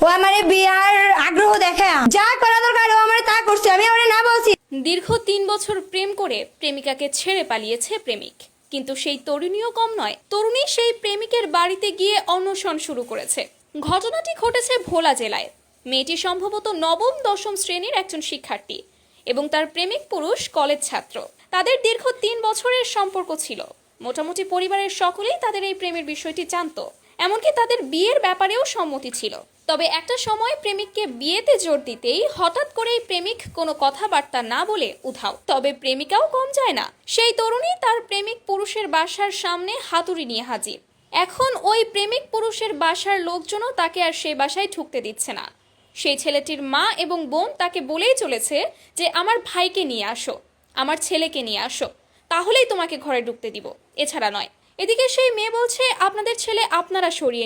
ও আমারে বিয়ার আগ্রহ দেখা যা করা দরকার ও আমারে তা করছে, আমি ওরে না বলছি। দীর্ঘ 3 বছর প্রেম করে প্রেমিকাকে ছেড়ে পালিয়েছে প্রেমিক, কিন্তু সেই তরুণীও কম নয়। তরুণী সেই প্রেমিকের বাড়িতে গিয়ে অনশন শুরু করেছে। ঘটনাটি ঘটেছে ভোলা জেলায়। মেয়েটি সম্ভবত নবম-দশম শ্রেণীর একজন শিক্ষার্থী এবং তার প্রেমিক পুরুষ কলেজ ছাত্র। তাদের দীর্ঘ 3 বছরের সম্পর্ক ছিল। মোটামুটি পরিবারের সকলেই তাদের এই প্রেমের বিষয়টি জানত, এমনকি তাদের বিয়ের ব্যাপারেও সম্মতি ছিল। তবে একটা সময় প্রেমিককে বিয়েতে জোর দিতেই হঠাৎ করেই প্রেমিক কোনো কথাবার্তা না বলে উধাও। তবে প্রেমিকাও কম যায় না। সেই তরুণী তার প্রেমিক পুরুষের বাসার সামনে হাতুড়ি নিয়ে হাজির। এখন ওই প্রেমিক পুরুষের বাসার লোকজনও তাকে আর সেই বাসায় ঢুকতে দিচ্ছে না। সেই ছেলেটির মা এবং বোন তাকে বলেই চলেছে যে আমার ভাইকে নিয়ে আসো, আমার ছেলেকে নিয়ে আসো, তাহলেই তোমাকে ঘরে ঢুকতে দিব, এছাড়া নয়। এদিকে সেই মেয়ে বলছে আপনাদের ছেলে আপনারা সরিয়ে